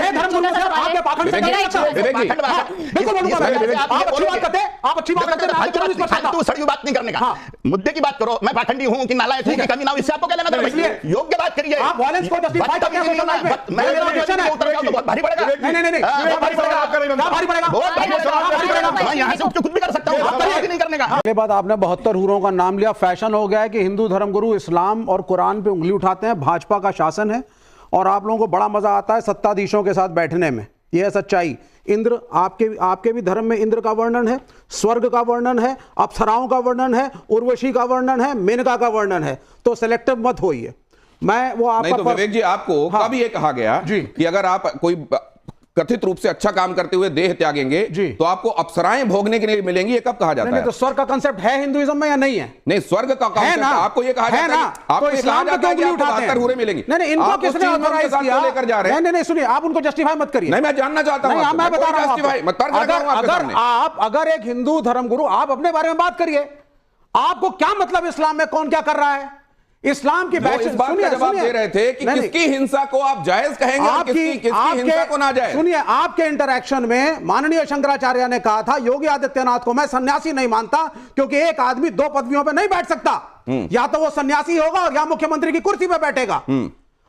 मुझे धर्मगुरु से आपके पाखंड से बिल्कुल बोलूंगा आप अच्छी बात करते हैं, आप अच्छी बात करते हैं, फालतू सड़ी बात नहीं करने का, मुद्दे की बात करो। मैं पाखंडी हूं कि नालायक हूं कि कमी ना हो, इससे आपको क्या लेना देना? इसलिए योग्य बात करिए। आप वायलेंस को जस्टिफाई करते हैं, मेरा क्वेश्चन है, उत्तर तो बहुत भारी पड़ेगा। नहीं भारी पड़ेगा, क्या भारी पड़ेगा? बहुत भारी पड़ेगा। मैं यहां से कुछ भी कर सकता हूं, आप नहीं करने का। उसके बाद आपने 72 हुरों का नाम लिया। फैशन हो गया है कि हिंदू धर्मगुरु इस्लाम और कुरान पे उंगली उठाते हैं। भाजपा का शासन है और आप लोगों को बड़ा मजा आता है सत्ताधीशों के साथ बैठने में। यह है सच्चाई। इंद्र, आपके भी धर्म में इंद्र का वर्णन है, स्वर्ग का वर्णन है, अप्सराओं का वर्णन है, उर्वशी का वर्णन है, मेनका का वर्णन है। तो सिलेक्टिव मत होइए। मैं वो आपका नहीं तो विवेक जी, आपको कब ये कहा गया कि अगर आप कोई कथित रूप से अच्छा काम करते हुए देह त्यागेंगे तो आपको अप्सराएं भोगने के लिए मिलेंगी? ये कब कहा जाता है? तो स्वर्ग का कांसेप्ट है हिंदुइज्म में या नहीं है? नहीं, स्वर्ग का कांसेप्ट आपको ये कहा जाता है, आपको ये कहा जाता है कि आपको 72 हुरे मिलेंगे। नहीं, इनको किसने ऑथराइज किया? लेकर जा रहे हैं। नहीं, सुनिए, आप उनको जस्टिफाई मत करिए। नहीं, मैं जानना चाहता हूं, मैं बता रहा हूं। अगर एक हिंदू धर्मगुरु, आप अपने बारे में बात करिए। आपको क्या मतलब इस्लाम में कौन क्या कर रहा है? इस्लाम की इस बात का जवाब दे रहे थे कि किसकी हिंसा को आप जायज कहेंगे और किसकी हिंसा को नाजायज। सुनिए, आपके इंटरैक्शन में माननीय शंकराचार्य ने कहा था योगी आदित्यनाथ को मैं सन्यासी नहीं मानता, क्योंकि एक आदमी 2 पदवियों पे नहीं बैठ सकता। या तो वो सन्यासी होगा और या मुख्यमंत्री की कुर्सी पे बैठेगा।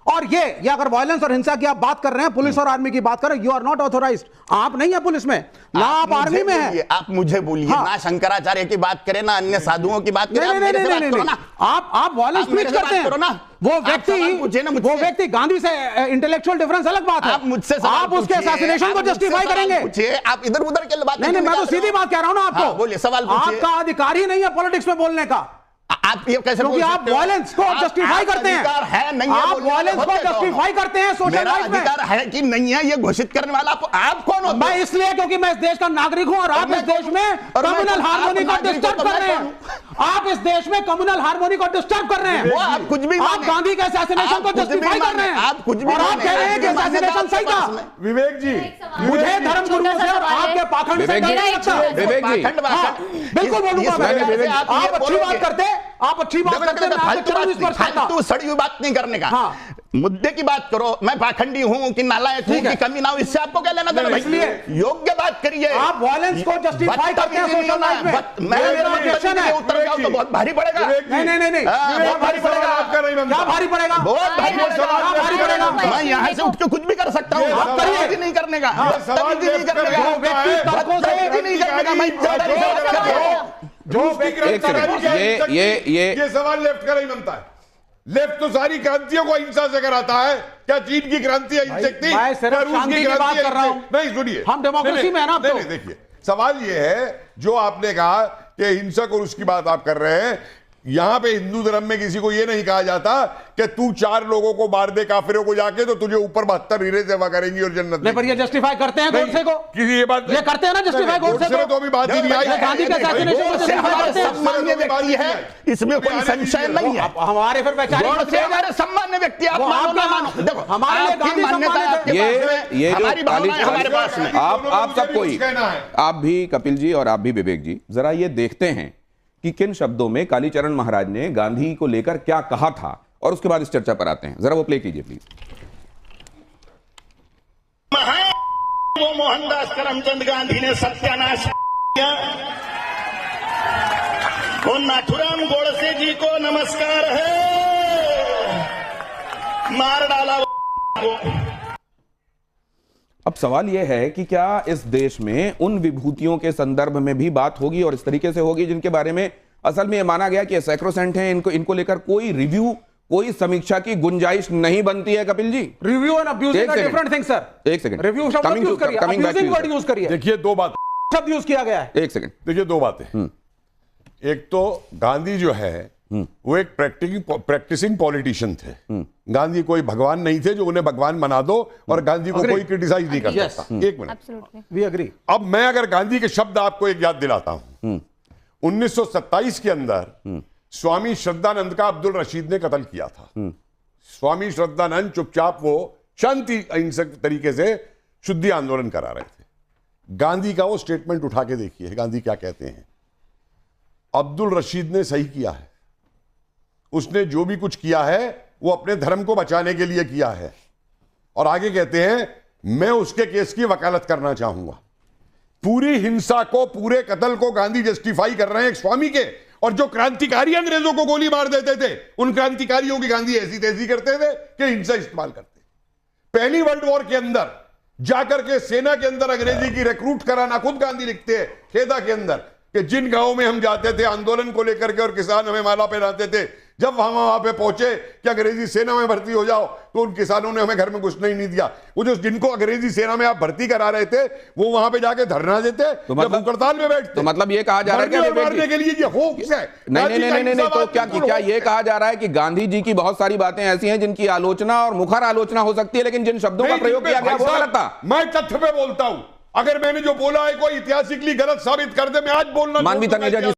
और ये अगर वायलेंस और हिंसा की आप बात कर रहे हैं, पुलिस और आर्मी की बात कर रहे हैं, यू आर नॉट ऑथोराइज्ड। आप नहीं है पुलिस में, ना आप आर्मी में है। आप मुझे बोलिए, ना शंकराचार्य की बात करें, ना अन्य साधुओं की बात करें। नहीं, आप वायलेंस प्रीच करते हैं। वो व्यक्ति गांधी से इंटेलेक्चुअल डिफरेंस अलग बात है। आप मुझसे आप उसके असैसिनेशन को जस्टिफाई करेंगे? आप इधर उधर के बात नहीं, मैं तो सीधी बात कह रहा हूं ना आपको। बोलिए, सवाल पूछिए। आपका अधिकार ही नहीं है पॉलिटिक्स में बोलने का। आप ये कैसे? क्योंकि आप वायलेंस को जस्टिफाई करते हैं। आप वायलेंस को जस्टिफाई करते हैं सोशल लाइफ में। अधिकार है कि नहीं है ये घोषित करने वाला आप कौन हो? मैं इसलिए क्योंकि मैं इस देश का नागरिक हूं और आप इस देश में कम्युनल हार्मोनी को डिस्टर्ब कर रहे हैं। आप इस देश में कम्युनल हार्मोनी को डिस्टर्ब कर रहे हैं। आप कुछ भी, आप गांधी के असैसिनेशन को जस्टिफाई कर रहे हैं। आप कुछ भी, और आप कह रहे हैं कि असैसिनेशन सही था। विवेक जी, मुझे धर्मगुरु से और आपके पाखंड से विवेक जी बिल्कुल बोलूंगा मैं। आप अच्छी बात करते हैं, आप अच्छी बात करते हैं, फालतू सड़ी बात नहीं करने का। मुद्दे की बात करो। मैं पाखंडी हूं कि नालायक हूं कि कमी ना हो, इससे आपको क्या लेना देना? इसलिए योग्य बात करिए। आप वायलेंस को जस्टिफाई करते हैं सोशल लाइफ में। मेरा क्वेश्चन है, उत्तर तो बहुत भारी पड़ेगा। नहीं, बहुत भारी पड़ेगा। क्या भारी पड़ेगा? बहुत भारी पड़ेगा। मैं यहां से उठ के कुछ भी कर सकता हूं, आप करिए नहीं करने का, नहीं करने का, नहीं करने का। मैं ये सवाल लेफ्ट का नहीं बनता है। लेफ्ट तो सारी क्रांतियों को अहिंसा से कराता है। क्या चीन की क्रांति अहिंसक थी? मैं सिर्फ शांति की बात कर रहा हूं। नहीं, सुनिए, हम डेमोक्रेसी में है ना। नहीं, देखिए, सवाल ये है जो आपने कहा कि हिंसक और उसकी बात आप कर रहे हैं। यहां पे हिंदू धर्म में किसी को यह नहीं कहा जाता कि तू 4 लोगों को मार दे काफिरों को जाके तो तुझे ऊपर 72 हीरे सेवा करेंगी और जन्नत में। पर ये जस्टिफाई करते हैं गोडसे को? किसी ये बात ये करते हैं ना जस्टिफाई गोडसे को? तो अभी बात ही नहीं आई। गांधी का असैसिनेशन को जस्टिफाई करते हैं। सामान्य व्यक्ति है, इसमें कोई संशय नहीं है। हमारे फिर गोडसे हमारे सामान्य व्यक्ति, आप मानो ना मानो, देखो हमारे लिए गांधी सम्मानित है। ये हमारी भावनाएं हमारे पास में। आप सब कोई, आप भी कपिल जी और आप भी विवेक जी, जरा ये देखते हैं कि किन शब्दों में कालीचरण महाराज ने गांधी को लेकर क्या कहा था और उसके बाद इस चर्चा पर आते हैं। जरा वो प्ले कीजिए प्लीज। वो मोहनदास करमचंद गांधी ने सत्यानाश किया। वो नाथुराम गोडसे जी को नमस्कार है, मार डाला वो। अब सवाल यह है कि क्या इस देश में उन विभूतियों के संदर्भ में भी बात होगी और इस तरीके से होगी जिनके बारे में असल में यह माना गया कि सैक्रोसेंट हैं, इनको लेकर कोई रिव्यू, कोई समीक्षा की गुंजाइश नहीं बनती है? Kapil ji, review and abusing are different things sir. एक सेकंड, रिव्यू शब्द यूज करिए, अब्यूजिंग वर्ड यूज करिए। देखिए, 2 बात शब्द यूज किया गया है। एक सेकंड, देखिए 2 बातें। एक तो गांधी जो है वो एक प्रैक्टिसिंग पॉलिटिशियन थे। गांधी कोई भगवान नहीं थे जो उन्हें भगवान बना दो और गांधी को कोई क्रिटिसाइज नहीं कर सकता। एक मिनट, वी एग्री। अब मैं अगर गांधी के शब्द आपको एक याद दिलाता हूं, 1927 के अंदर स्वामी श्रद्धानंद का अब्दुल रशीद ने कत्ल किया था। स्वामी श्रद्धानंद चुपचाप वो शांति अहिंसक तरीके से शुद्धि आंदोलन करा रहे थे। गांधी का वो स्टेटमेंट उठा के देखिए, गांधी क्या कहते हैं। अब्दुल रशीद ने सही किया है, उसने जो भी कुछ किया है वो अपने धर्म को बचाने के लिए किया है। और आगे कहते हैं मैं उसके केस की वकालत करना चाहूंगा। पूरी हिंसा को, पूरे कत्ल को गांधी जस्टिफाई कर रहे हैं एक स्वामी के, और जो क्रांतिकारी अंग्रेजों को गोली मार देते थे उन क्रांतिकारियों की गांधी ऐसी तैसी करते थे कि हिंसा इस्तेमाल करते। पहली वर्ल्ड वॉर के अंदर जाकर के सेना के अंदर अंग्रेजी की रिक्रूट कराना, खुद गांधी लिखते हैं खेदा के अंदर कि जिन गांवों में हम जाते थे आंदोलन को लेकर के और किसान हमें माला पहनाते थे, जब हम वहां पे पहुंचे कि अंग्रेजी सेना में भर्ती हो जाओ तो उन किसानों ने हमें घर में घुसने ही नहीं दिया। वो जो जिनको अंग्रेजी सेना में आप भर्ती करा रहे थे वो वहां पे जाके धरना देते, तो मतलब भूख हड़ताल में बैठते। तो मतलब ये कहा जा रहा है कि मारने के लिए ये होक्स है। नहीं, तो क्या ये कहा जा रहा है कि गांधी जी की बहुत सारी बातें ऐसी हैं जिनकी आलोचना और मुखर आलोचना हो सकती है, लेकिन जिन शब्दों का प्रयोग किया गया वो गलत था? मैं तथ्य पे बोलता हूं, अगर मैंने जो बोला है कोई ऐतिहासिकली गलत साबित कर दे, मैं आज बोलना मानवी तनेजा जी